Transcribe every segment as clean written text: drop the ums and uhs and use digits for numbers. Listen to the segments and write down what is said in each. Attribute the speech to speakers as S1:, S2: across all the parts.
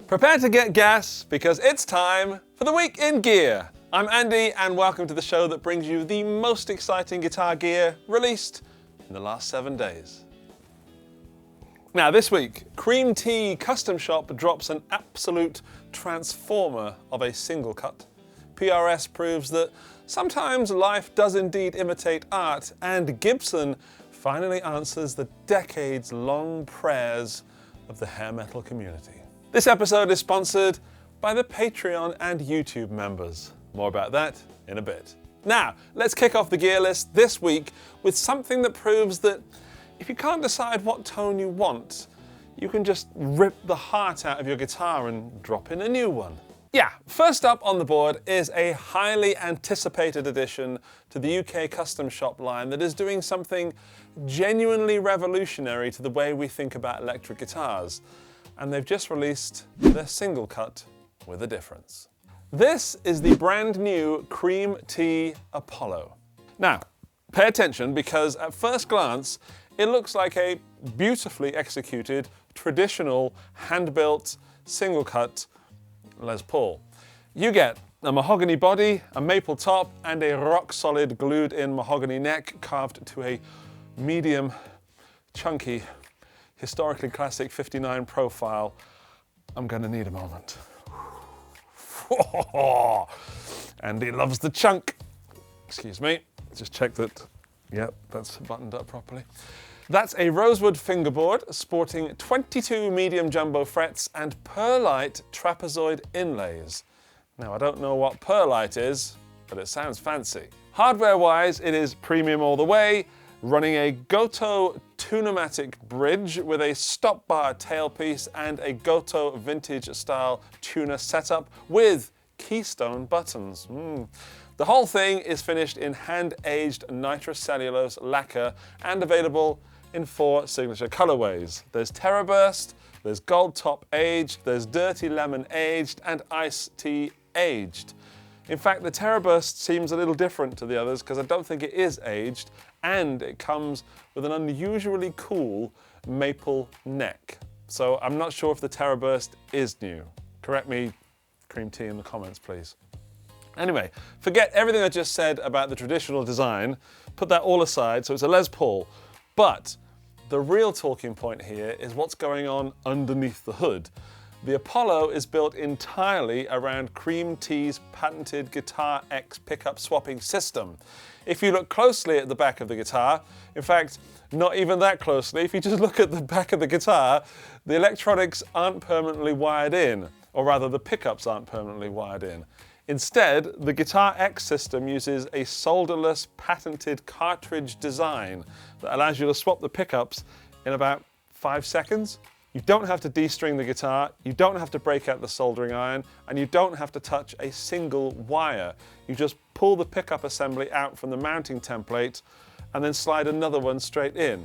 S1: Prepare to get gas because it's time for the Week in Gear. I'm Andy and welcome to the show that brings you the most exciting guitar gear released in the last 7 days. Now this week, Cream Tea Custom Shop drops an absolute transformer of a single cut. PRS proves that sometimes life does indeed imitate art, and Gibson finally answers the decades-long prayers of the hair metal community. This episode is sponsored by the Patreon and YouTube members. More about that in a bit. Now, let's kick off the gear list this week with something that proves that if you can't decide what tone you want, you can just rip the heart out of your guitar and drop in a new one. Yeah, first up on the board is a highly anticipated addition to the UK Custom Shop line that is doing something genuinely revolutionary to the way we think about electric guitars. And they've just released their single cut with a difference. This is the brand new Cream Tea Apollo. Now, pay attention because at first glance, it looks like a beautifully executed, traditional, hand-built, single cut Les Paul. You get a mahogany body, a maple top, and a rock-solid glued-in mahogany neck carved to a medium, chunky, historically classic 59 profile. I'm gonna need a moment. Andy loves the chunk. Excuse me, just check that, yep, that's buttoned up properly. That's a rosewood fingerboard sporting 22 medium jumbo frets and perlite trapezoid inlays. Now I don't know what perlite is, but it sounds fancy. Hardware-wise, it is premium all the way, running a Goto Tunematic bridge with a stop bar tailpiece and a Goto vintage style tuner setup with keystone buttons. The whole thing is finished in hand-aged nitrocellulose lacquer and available in 4 signature colorways. There's Terra Burst, there's Gold Top Aged, there's Dirty Lemon Aged, and Ice Tea Aged. In fact, the Terra Burst seems a little different to the others because I don't think it is aged, and it comes with an unusually cool maple neck. So I'm not sure if the Terra Burst is new. Correct me, Cream Tea, in the comments, please. Anyway, forget everything I just said about the traditional design, put that all aside, so it's a Les Paul. But the real talking point here is what's going on underneath the hood. The Apollo is built entirely around Cream Tea's patented Guitar X pickup swapping system. If you look closely at the back of the guitar, in fact, not even that closely, if you just look at the back of the guitar, the electronics aren't permanently wired in, or rather the pickups aren't permanently wired in. Instead, the Guitar X system uses a solderless patented cartridge design that allows you to swap the pickups in about 5 seconds. You don't have to de-string the guitar, you don't have to break out the soldering iron, and you don't have to touch a single wire. You just pull the pickup assembly out from the mounting template and then slide another one straight in.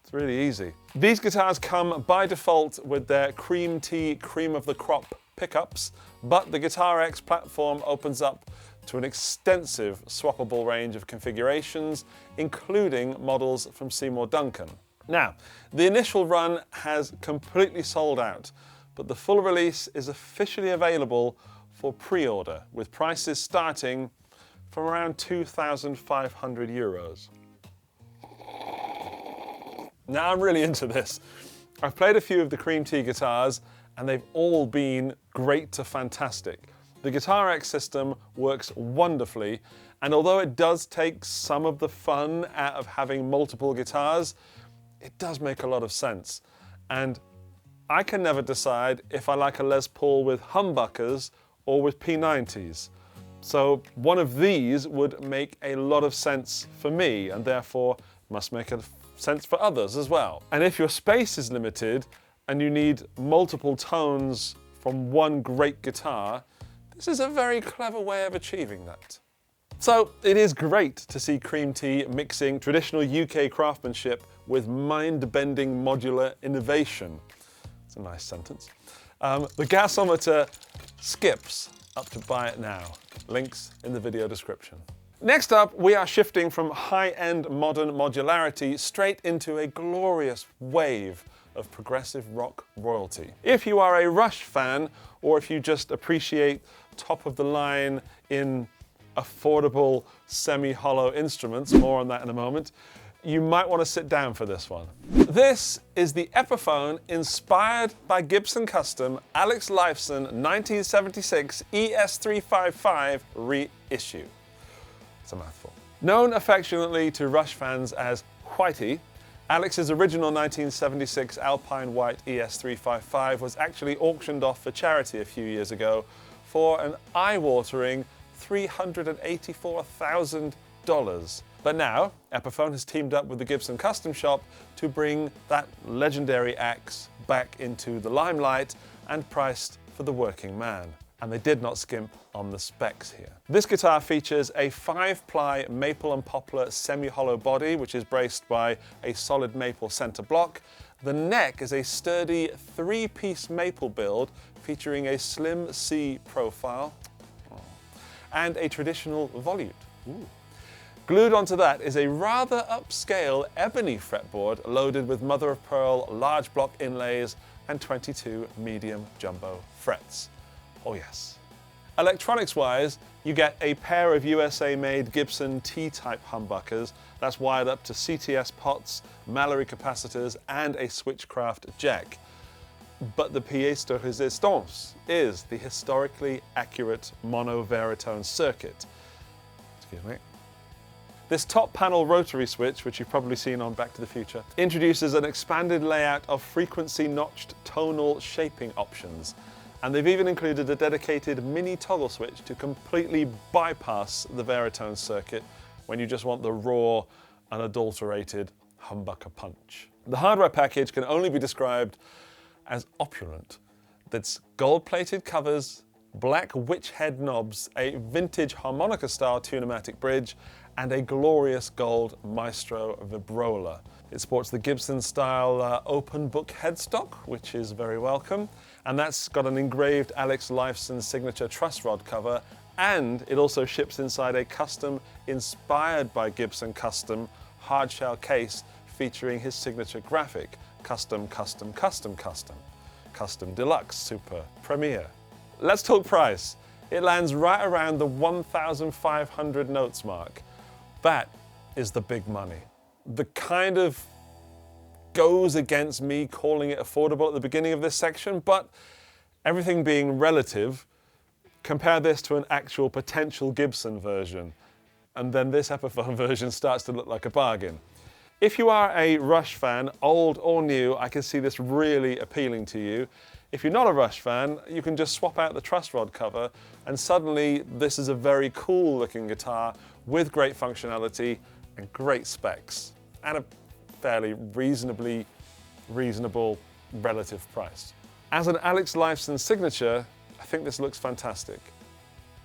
S1: It's really easy. These guitars come by default with their Cream Tea Cream of the Crop pickups, but the Guitar X platform opens up to an extensive swappable range of configurations, including models from Seymour Duncan. Now, the initial run has completely sold out, but the full release is officially available for pre-order, with prices starting from around 2,500 euros. Now I'm really into this. I've played a few of the Cream Tea guitars, and they've all been great to fantastic. The Guitar X system works wonderfully, and although it does take some of the fun out of having multiple guitars, it does make a lot of sense. And I can never decide if I like a Les Paul with humbuckers or with P90s. So one of these would make a lot of sense for me, and therefore must make sense for others as well. And if your space is limited and you need multiple tones from one great guitar, this is a very clever way of achieving that. So it is great to see Cream Tea mixing traditional UK craftsmanship with mind-bending modular innovation. It's a nice sentence. The gasometer skips up to buy it now. Links in the video description. Next up, we are shifting from high-end modern modularity straight into a glorious wave of progressive rock royalty. If you are a Rush fan, or if you just appreciate top-of-the-line in affordable semi-hollow instruments, more on that in a moment, you might want to sit down for this one. This is the Epiphone inspired by Gibson custom Alex Lifeson 1976 ES355 reissue. It's a mouthful. Known affectionately to Rush fans as Whitey, Alex's original 1976 Alpine White ES355 was actually auctioned off for charity a few years ago for an eye-watering $384,000. But now, Epiphone has teamed up with the Gibson Custom Shop to bring that legendary axe back into the limelight and priced for the working man. And they did not skimp on the specs here. This guitar features a 5-ply maple and poplar semi-hollow body, which is braced by a solid maple center block. The neck is a sturdy 3-piece maple build featuring a slim C profile and a traditional volute. Ooh. Glued onto that is a rather upscale ebony fretboard loaded with mother-of-pearl large block inlays and 22 medium jumbo frets. Oh yes. Electronics-wise, you get a pair of USA-made Gibson T-type humbuckers that's wired up to CTS pots, Mallory capacitors, and a Switchcraft jack. But the pièce de résistance is the historically accurate mono varitone circuit. Excuse me. This top panel rotary switch, which you've probably seen on Back to the Future, introduces an expanded layout of frequency notched tonal shaping options. And they've even included a dedicated mini toggle switch to completely bypass the varitone circuit when you just want the raw, unadulterated humbucker punch. The hardware package can only be described as opulent. That's gold-plated covers, black witch head knobs, a vintage harmonica-style tunematic bridge, and a glorious gold Maestro vibrola. It sports the Gibson-style open book headstock, which is very welcome, and that's got an engraved Alex Lifeson signature truss rod cover, and it also ships inside a custom, inspired by Gibson custom, hardshell case featuring his signature graphic, custom, custom, custom, custom, custom deluxe, super, premier. Let's talk price. It lands right around the 1,500 notes mark. That is the big money. The kind of goes against me calling it affordable at the beginning of this section, but everything being relative, compare this to an actual potential Gibson version, and then this Epiphone version starts to look like a bargain. If you are a Rush fan, old or new, I can see this really appealing to you. If you're not a Rush fan, you can just swap out the truss rod cover, and suddenly this is a very cool looking guitar with great functionality and great specs, and a fairly reasonable relative price. As an Alex Lifeson signature, I think this looks fantastic.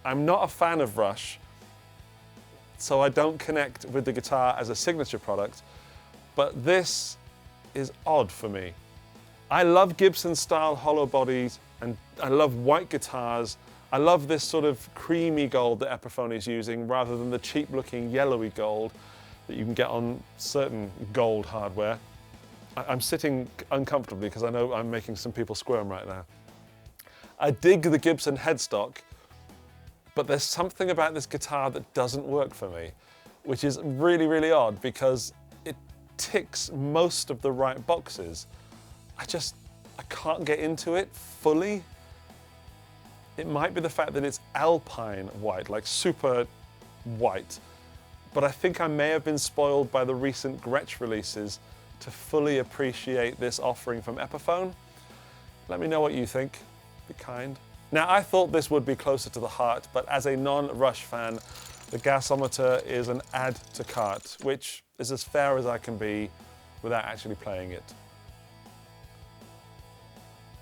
S1: I'm not a fan of Rush, so I don't connect with the guitar as a signature product, but this is odd for me. I love Gibson style hollow bodies, and I love white guitars. I love this sort of creamy gold that Epiphone is using rather than the cheap looking yellowy gold that you can get on certain gold hardware. I'm sitting uncomfortably because I know I'm making some people squirm right now. I dig the Gibson headstock, but there's something about this guitar that doesn't work for me, which is really, really odd because it ticks most of the right boxes. I can't get into it fully. It might be the fact that it's Alpine white, like super white, but I think I may have been spoiled by the recent Gretsch releases to fully appreciate this offering from Epiphone. Let me know what you think, be kind. Now, I thought this would be closer to the heart, but as a non-Rush fan, the gasometer is an add to cart, which is as fair as I can be without actually playing it.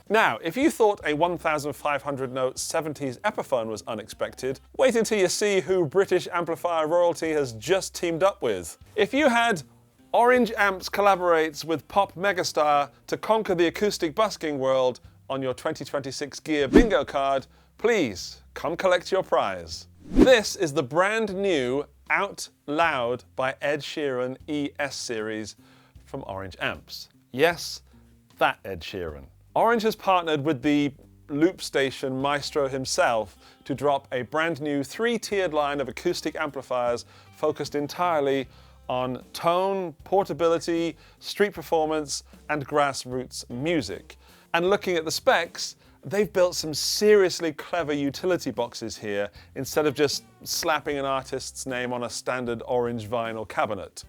S1: Now, if you thought a 1,500 note 70s Epiphone was unexpected, wait until you see who British amplifier royalty has just teamed up with. If you had Orange Amps collaborates with pop megastar to conquer the acoustic busking world on your 2026 Gear bingo card, please come collect your prize. This is the brand new Out Loud by Ed Sheeran ES series from Orange Amps. Yes, that Ed Sheeran. Orange has partnered with the loop station maestro himself to drop a brand new 3-tiered line of acoustic amplifiers focused entirely on tone, portability, street performance, and grassroots music. And looking at the specs, they've built some seriously clever utility boxes here instead of just slapping an artist's name on a standard orange vinyl cabinet.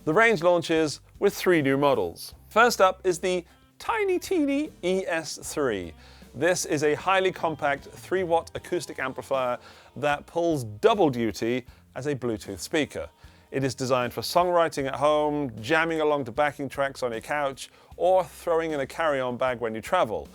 S1: The range launches with 3 new models. First up is the tiny teeny ES3. This is a highly compact 3-watt acoustic amplifier that pulls double duty as a Bluetooth speaker. It is designed for songwriting at home, jamming along to backing tracks on your couch, or throwing in a carry-on bag when you travel.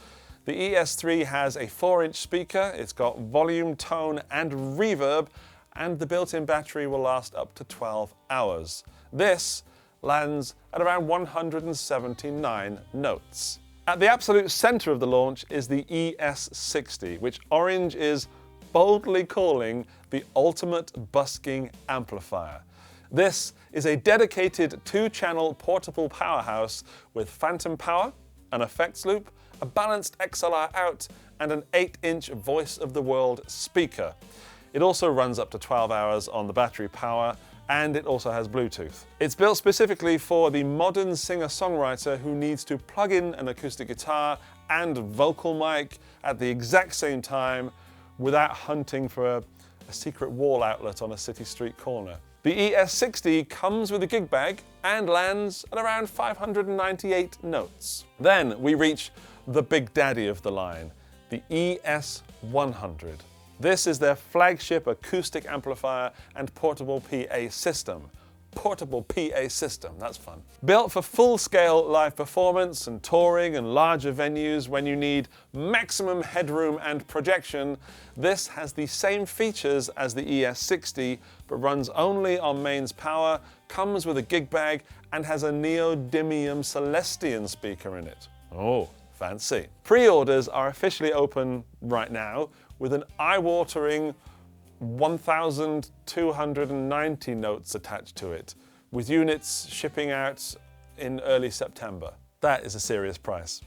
S1: The ES3 has a 4-inch speaker, it's got volume, tone, and reverb, and the built-in battery will last up to 12 hours. This lands at around 179 notes. At the absolute center of the launch is the ES60, which Orange is boldly calling the ultimate busking amplifier. This is a dedicated 2-channel portable powerhouse with phantom power, an effects loop, a balanced XLR out, and an 8-inch voice of the world speaker. It also runs up to 12 hours on the battery power, and it also has Bluetooth. It's built specifically for the modern singer-songwriter who needs to plug in an acoustic guitar and vocal mic at the exact same time without hunting for a secret wall outlet on a city street corner. The ES60 comes with a gig bag and lands at around 598 notes. Then we reach the big daddy of the line, the ES100. This is their flagship acoustic amplifier and portable PA system. Portable PA system, that's fun. Built for full-scale live performance and touring and larger venues when you need maximum headroom and projection, this has the same features as the ES60, but runs only on mains power, comes with a gig bag, and has a neodymium Celestion speaker in it. Oh, fancy. Pre-orders are officially open right now, with an eye-watering 1,290 notes attached to it, with units shipping out in early September. That is a serious price.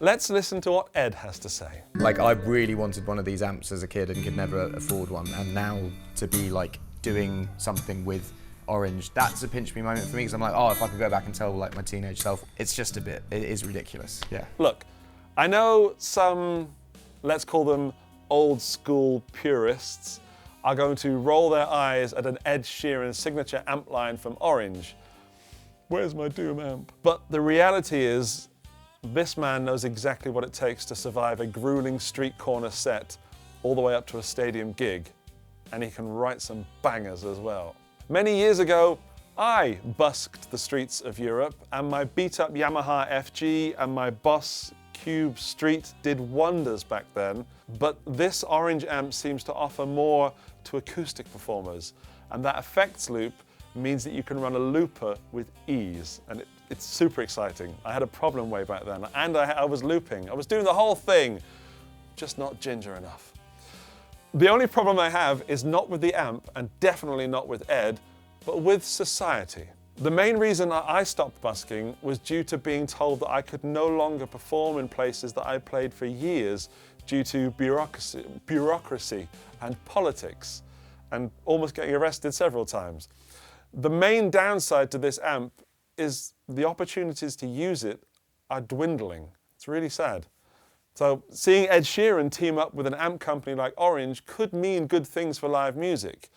S1: Let's listen to what Ed has to say.
S2: Like, I really wanted one of these amps as a kid and could never afford one, and now to be like doing something with Orange, that's a pinch me moment for me, because I'm like, oh, if I could go back and tell like my teenage self, it's just a bit, it is ridiculous, yeah.
S1: Look, I know some, let's call them old school purists, are going to roll their eyes at an Ed Sheeran signature amp line from Orange. Where's my Doom amp? But the reality is, this man knows exactly what it takes to survive a grueling street corner set all the way up to a stadium gig, and he can write some bangers as well. Many years ago, I busked the streets of Europe, and my beat-up Yamaha FG and my Boss Cube Street did wonders back then, but this Orange amp seems to offer more to acoustic performers, and that effects loop means that you can run a looper with ease, and it's super exciting. I had a problem way back then, and I was looping. I was doing the whole thing, just not ginger enough. The only problem I have is not with the amp, and definitely not with Ed, but with society. The main reason I stopped busking was due to being told that I could no longer perform in places that I played for years due to bureaucracy and politics, and almost getting arrested several times. The main downside to this amp is the opportunities to use it are dwindling. It's really sad. So seeing Ed Sheeran team up with an amp company like Orange could mean good things for live music.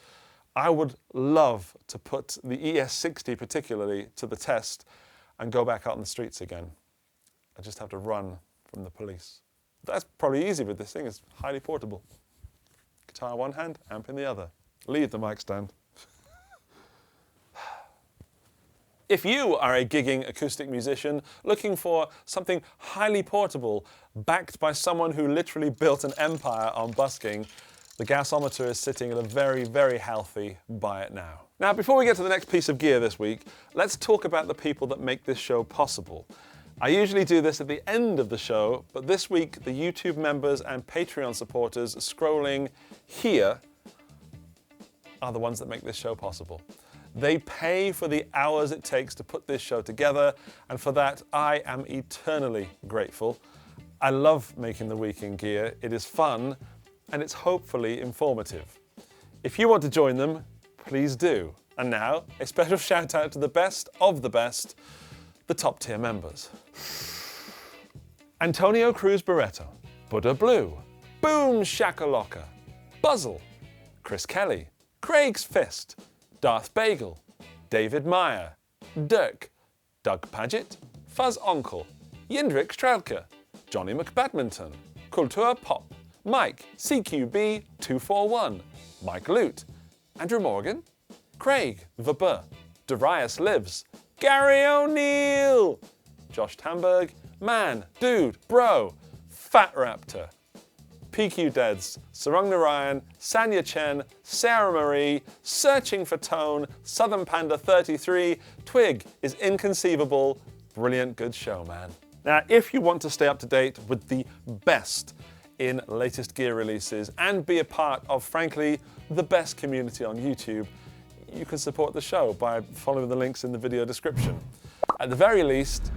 S1: I would love to put the ES60 particularly to the test and go back out on the streets again. I just have to run from the police. That's probably easy with this thing, it's highly portable. Guitar one hand, amp in the other. Leave the mic stand. If you are a gigging acoustic musician looking for something highly portable, backed by someone who literally built an empire on busking, the gasometer is sitting at a very, very healthy buy it now. Now, before we get to the next piece of gear this week, let's talk about the people that make this show possible. I usually do this at the end of the show, but this week the YouTube members and Patreon supporters scrolling here are the ones that make this show possible. They pay for the hours it takes to put this show together, and for that I am eternally grateful. I love making the Week in Gear. It is fun, and it's hopefully informative. If you want to join them, please do. And now, a special shout out to the best of the best, the top tier members. Antonio Cruz Barreto, Buddha Blue, Boom Shakalaka, Buzzle, Chris Kelly, Craig's Fist, Darth Bagel, David Meyer, Dirk, Doug Paget, Fuzz Onkel, Yindrik Strelka, Johnny McBadminton, Kultur Pop, Mike CQB241, Mike Lute, Andrew Morgan, Craig Vabur, Darius Lives, Gary O'Neill, Josh Tamberg, Man, Dude, Bro, Fat Raptor, PQ Deads, Sarung Narayan, Sanya Chen, Sarah Marie, Searching for Tone, Southern Panda 33, TWIG is inconceivable. Brilliant, good show, man. Now, if you want to stay up to date with the best in latest gear releases and be a part of, frankly, the best community on YouTube, you can support the show by following the links in the video description. At the very least,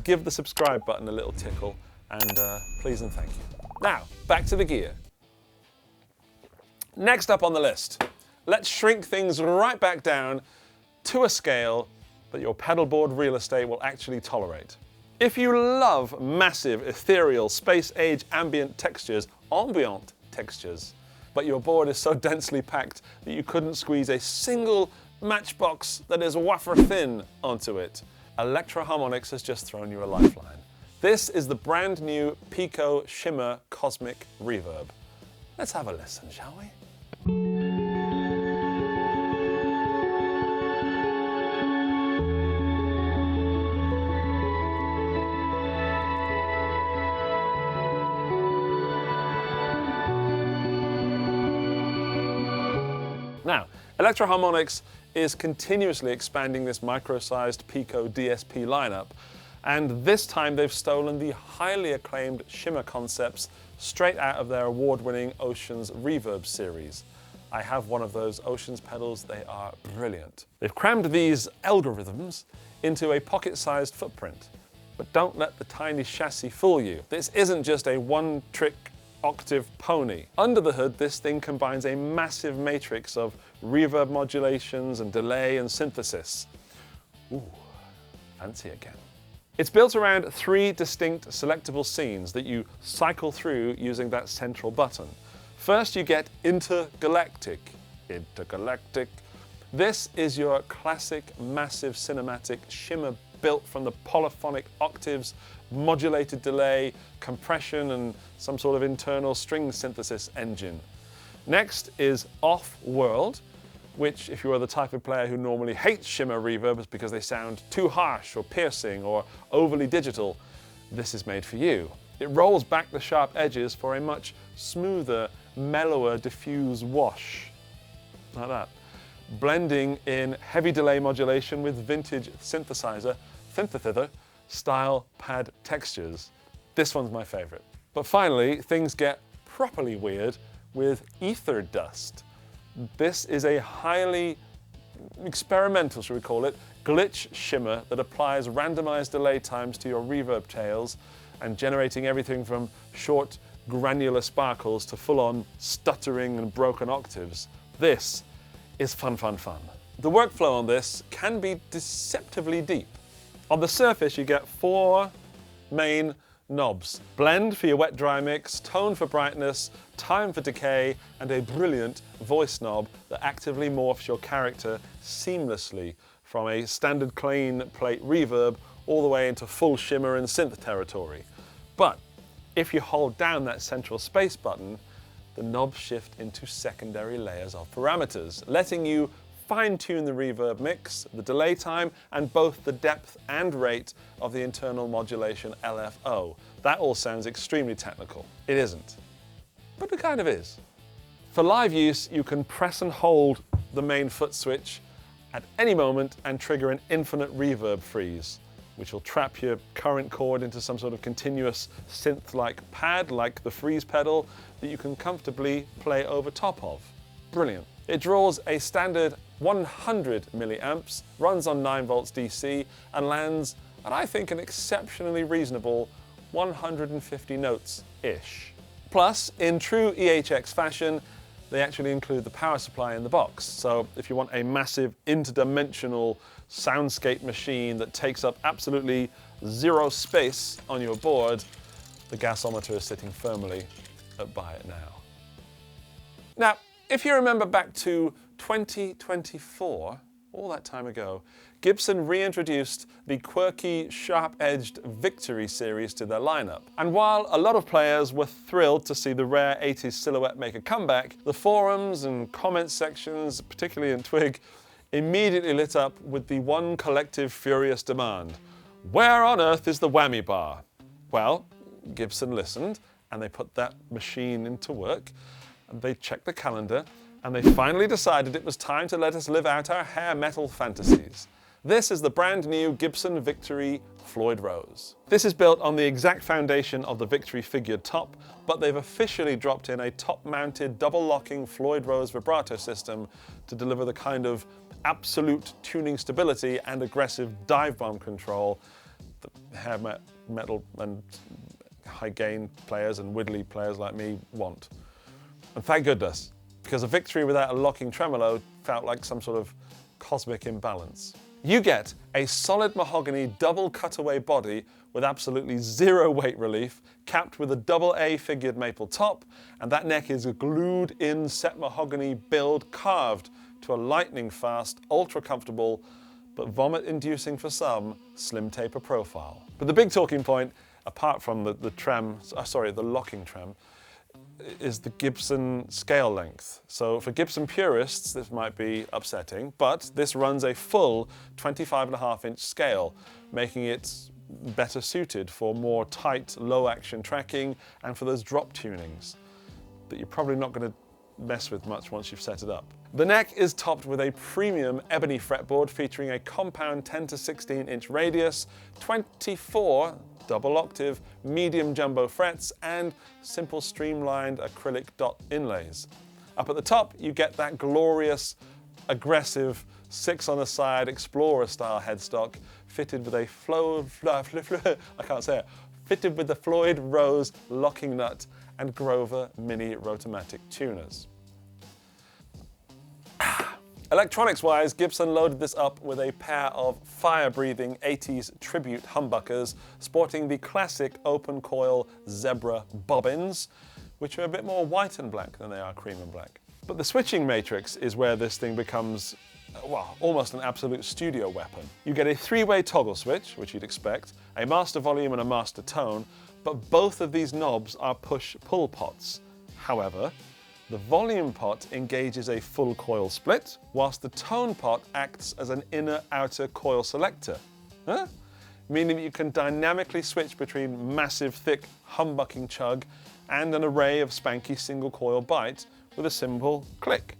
S1: give the subscribe button a little tickle, and please and thank you. Now, back to the gear. Next up on the list, let's shrink things right back down to a scale that your pedalboard real estate will actually tolerate. If you love massive, ethereal, space-age ambient textures, but your board is so densely packed that you couldn't squeeze a single matchbox that is wafer thin onto it, Electro Harmonix has just thrown you a lifeline. This is the brand new Pico Shimmer Cosmic Reverb. Let's have a listen, shall we? Now, Electro Harmonix is continuously expanding this micro-sized Pico DSP lineup, and this time they've stolen the highly acclaimed Shimmer concepts straight out of their award-winning Oceans Reverb series. I have one of those Oceans pedals, they are brilliant. They've crammed these algorithms into a pocket-sized footprint, but don't let the tiny chassis fool you. This isn't just a one-trick octave pony. Under the hood, this thing combines a massive matrix of reverb modulations and delay and synthesis. Ooh, fancy again. It's built around 3 distinct selectable scenes that you cycle through using that central button. First, you get Intergalactic. This is your classic massive cinematic shimmer built from the polyphonic octaves, modulated delay, compression, and some sort of internal string synthesis engine. Next is Off-World, which, if you are the type of player who normally hates shimmer reverbs because they sound too harsh or piercing or overly digital, this is made for you. It rolls back the sharp edges for a much smoother, mellower, diffuse wash. Like that. Blending in heavy delay modulation with vintage synthesizer style pad textures. This one's my favorite. But finally, things get properly weird with Ether Dust. This is a highly experimental, shall we call it, glitch shimmer that applies randomized delay times to your reverb tails and generating everything from short granular sparkles to full-on stuttering and broken octaves. This is fun, fun, fun. The workflow on this can be deceptively deep. On the surface, you get 4 main knobs. Blend for your wet dry mix, tone for brightness, time for decay, and a brilliant voice knob that actively morphs your character seamlessly from a standard clean plate reverb all the way into full shimmer and synth territory. But if you hold down that central space button, the knobs shift into secondary layers of parameters, letting you fine-tune the reverb mix, the delay time, and both the depth and rate of the internal modulation LFO. That all sounds extremely technical. It isn't, but it kind of is. For live use, you can press and hold the main foot switch at any moment and trigger an infinite reverb freeze, which will trap your current chord into some sort of continuous synth-like pad, like the freeze pedal, that you can comfortably play over top of. Brilliant. It draws a standard 100 milliamps, runs on 9 volts DC, and lands at, I think, an exceptionally reasonable 150 notes-ish. Plus, in true EHX fashion, they actually include the power supply in the box. So if you want a massive interdimensional soundscape machine that takes up absolutely zero space on your board, the gasometer is sitting firmly at buy it now. Now, if you remember back to 2024, all that time ago, Gibson reintroduced the quirky, sharp-edged Victory series to their lineup. And while a lot of players were thrilled to see the rare 80s silhouette make a comeback, the forums and comment sections, particularly in TWIG, immediately lit up with the one collective furious demand: where on earth is the whammy bar? Well, Gibson listened, and they put that machine into work, and they checked the calendar, and they finally decided it was time to let us live out our hair metal fantasies. This is the brand new Gibson Victory Floyd Rose. This is built on the exact foundation of the Victory figured top, but they've officially dropped in a top-mounted double-locking Floyd Rose vibrato system to deliver the kind of absolute tuning stability and aggressive dive bomb control that hair metal and high-gain players and widdly players like me want. And thank goodness, because a Victory without a locking tremolo felt like some sort of cosmic imbalance. You get a solid mahogany double cutaway body with absolutely zero weight relief, capped with a double A figured maple top, and that neck is a glued in set mahogany build carved to a lightning fast, ultra comfortable, but vomit inducing for some, slim taper profile. But the big talking point, apart from the locking trem, is the Gibson scale length. So for Gibson purists, this might be upsetting, but this runs a full 25.5-inch scale, making it better suited for more tight, low action tracking and for those drop tunings that you're probably not going to mess with much once you've set it up. The neck is topped with a premium ebony fretboard featuring a compound 10 to 16-inch radius, 24 double octave medium jumbo frets, and simple streamlined acrylic dot inlays. Up at the top, you get that glorious, aggressive 6 on the side Explorer style headstock fitted with a fitted with the Floyd Rose locking nut and Grover mini rotomatic tuners. Electronics-wise, Gibson loaded this up with a pair of fire-breathing 80s tribute humbuckers sporting the classic open-coil Zebra bobbins, which are a bit more white and black than they are cream and black. But the switching matrix is where this thing becomes, well, almost an absolute studio weapon. You get a 3-way toggle switch, which you'd expect, a master volume and a master tone, but both of these knobs are push-pull pots. However, the volume pot engages a full coil split, whilst the tone pot acts as an inner-outer coil selector. Meaning that you can dynamically switch between massive, thick, humbucking chug and an array of spanky single coil bites with a simple click.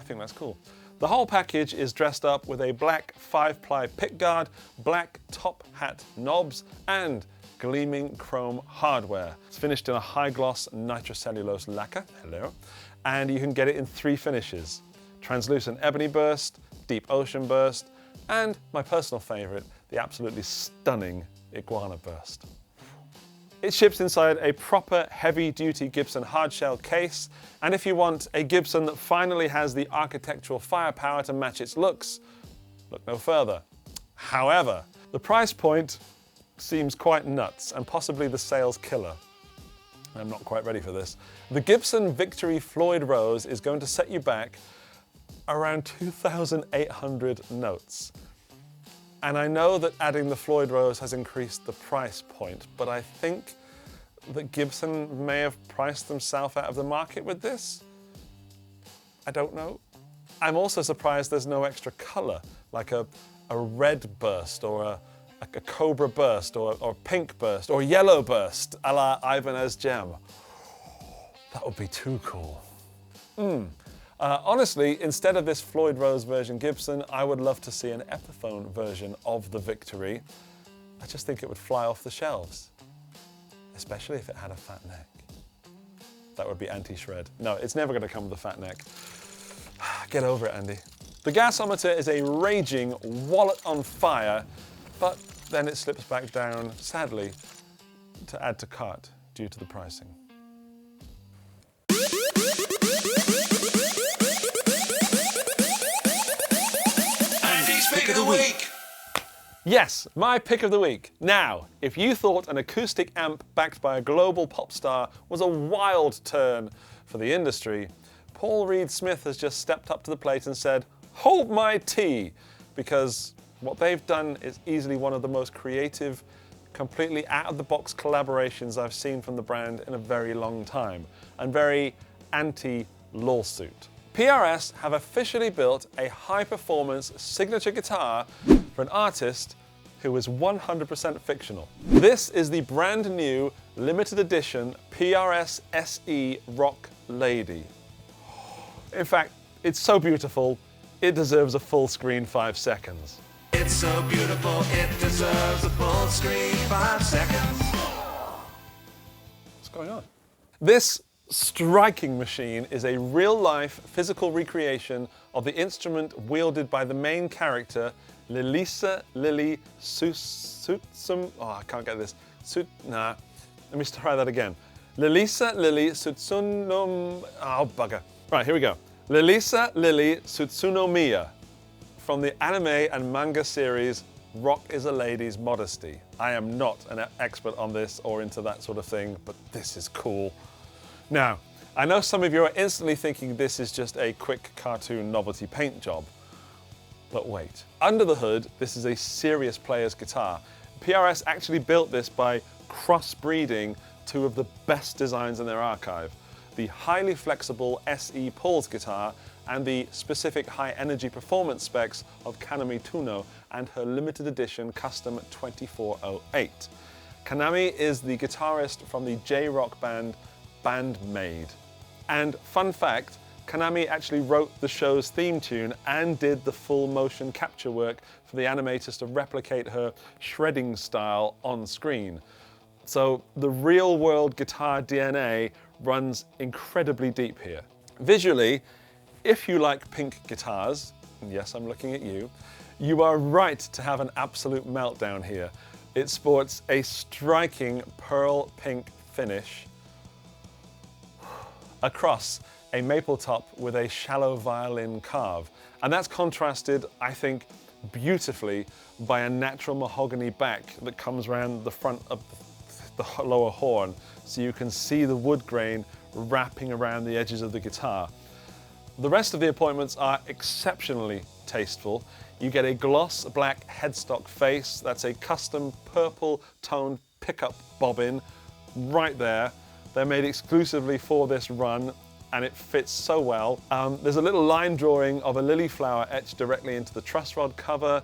S1: I think that's cool. The whole package is dressed up with a black 5-ply pickguard, black top hat knobs, and gleaming chrome hardware. It's finished in a high-gloss nitrocellulose lacquer, and you can get it in 3 finishes: translucent ebony burst, deep ocean burst, and my personal favorite, the absolutely stunning iguana burst. It ships inside a proper heavy-duty Gibson hardshell case, and if you want a Gibson that finally has the architectural firepower to match its looks, look no further. However, the price point seems quite nuts and possibly the sales killer. I'm not quite ready for this. The Gibson Victory Floyd Rose is going to set you back around 2,800 notes. And I know that adding the Floyd Rose has increased the price point, but I think that Gibson may have priced themselves out of the market with this. I don't know. I'm also surprised there's no extra color, like a red burst or a cobra burst or pink burst or yellow burst a la Ibanez Gem. That would be too cool. Honestly, instead of this Floyd Rose version Gibson, I would love to see an Epiphone version of the Victory. I just think it would fly off the shelves, especially if it had a fat neck. That would be anti-shred. No, it's never going to come with a fat neck. Get over it, Andy. The gasometer is a raging wallet on fire, but then it slips back down, sadly, to add to cart due to the pricing.
S3: Andy's Pick of the Week.
S1: Yes, my pick of the week. Now, if you thought an acoustic amp backed by a global pop star was a wild turn for the industry, Paul Reed Smith has just stepped up to the plate and said, "Hold my tea," because what they've done is easily one of the most creative, completely out-of-the-box collaborations I've seen from the brand in a very long time, and very anti-lawsuit. PRS have officially built a high-performance signature guitar for an artist who is 100% fictional. This is the brand new limited edition PRS SE Rock Lady. In fact, it's so beautiful, it deserves a full screen 5 seconds.
S3: It's so beautiful, it deserves a full screen 5 seconds.
S1: What's going on? This striking machine is a real-life physical recreation of the instrument wielded by the main character, Lilisa Lili Sutsum. Oh, I can't get this. Let me try that again. Lilisa Lili Sutsunom. Oh, bugger. Right, here we go. Lilisa Lili Sutsunomiya from the anime and manga series Rock is a Lady's Modesty. I am not an expert on this or into that sort of thing, but this is cool. Now, I know some of you are instantly thinking this is just a quick cartoon novelty paint job. But wait. Under the hood, this is a serious player's guitar. PRS actually built this by crossbreeding 2 of the best designs in their archive. The highly flexible SE Pulse guitar and the specific high-energy performance specs of Kanami Tuno and her limited edition custom 2408. Kanami is the guitarist from the J-rock band Bandmade. And fun fact, Kanami actually wrote the show's theme tune and did the full motion capture work for the animators to replicate her shredding style on screen. So the real-world guitar DNA runs incredibly deep here. Visually, if you like pink guitars, and yes, I'm looking at you, you are right to have an absolute meltdown here. It sports a striking pearl pink finish across a maple top with a shallow violin carve. And that's contrasted, I think, beautifully by a natural mahogany back that comes around the front of the lower horn, so you can see the wood grain wrapping around the edges of the guitar. The rest of the appointments are exceptionally tasteful. You get a gloss black headstock face, that's a custom purple toned pickup bobbin right there. They're made exclusively for this run, and it fits so well. There's a little line drawing of a lily flower etched directly into the truss rod cover.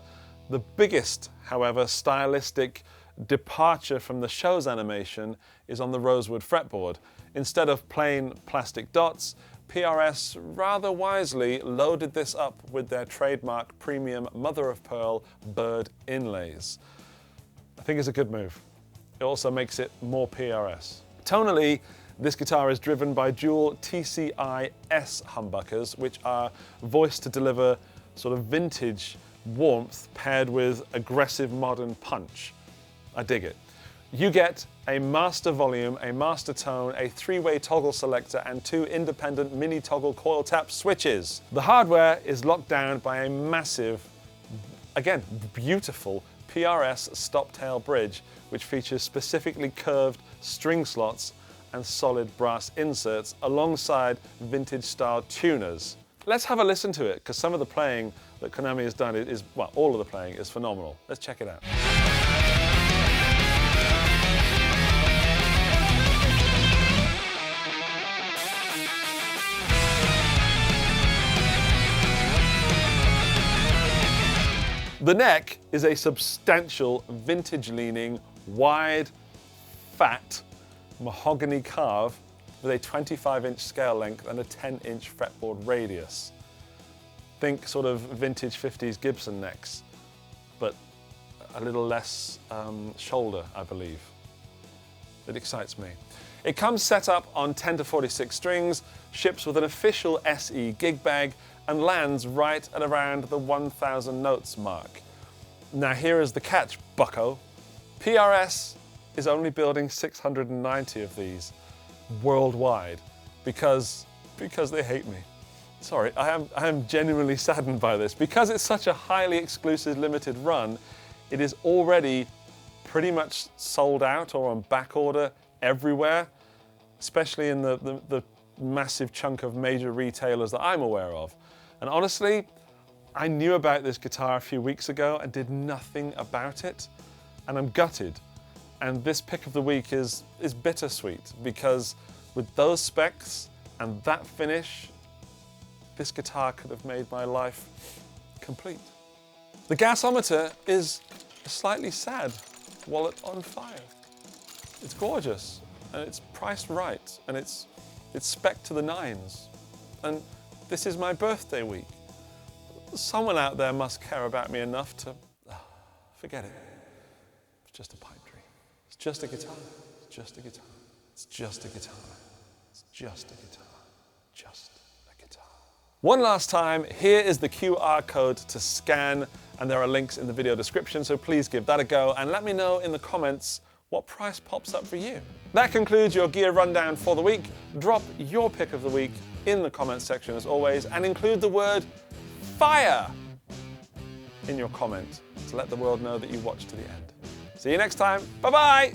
S1: The biggest, however, stylistic departure from the show's animation is on the rosewood fretboard. Instead of plain plastic dots, PRS rather wisely loaded this up with their trademark premium mother-of-pearl bird inlays. I think it's a good move. It also makes it more PRS. Tonally, this guitar is driven by dual TCI-S humbuckers, which are voiced to deliver sort of vintage warmth paired with aggressive modern punch. I dig it. You get a master volume, a master tone, a 3-way toggle selector, and 2 independent mini toggle coil tap switches. The hardware is locked down by a massive, again, beautiful PRS stop-tail bridge, which features specifically curved string slots and solid brass inserts alongside vintage-style tuners. Let's have a listen to it, because some of the playing that Konami has done is, well, all of the playing is phenomenal. Let's check it out. The neck is a substantial, vintage-leaning, wide, fat, mahogany carve with a 25-inch scale length and a 10-inch fretboard radius. Think sort of vintage 50s Gibson necks, but a little less shoulder, I believe. It excites me. It comes set up on 10 to 46 strings, ships with an official SE gig bag, and lands right at around the 1,000 notes mark. Now here is the catch, bucko. PRS is only building 690 of these worldwide because they hate me. Sorry, I am genuinely saddened by this. Because it's such a highly exclusive limited run, it is already pretty much sold out or on back order everywhere, especially in the massive chunk of major retailers that I'm aware of. And honestly, I knew about this guitar a few weeks ago and did nothing about it, and I'm gutted. And this pick of the week is bittersweet because with those specs and that finish, this guitar could have made my life complete. The gasometer is a slightly sad wallet on fire. It's gorgeous and it's priced right and it's spec to the nines. And this is my birthday week. Someone out there must care about me enough to forget it. It's just a pipe dream. It's just a guitar. It's just a guitar. It's just a guitar. It's just a guitar. Just a guitar. One last time, here is the QR code to scan, and there are links in the video description, so please give that a go and let me know in the comments what price pops up for you. That concludes your gear rundown for the week. Drop your pick of the week in the comments section as always, and include the word FIRE in your comment to let the world know that you watched to the end. See you next time. Bye-bye.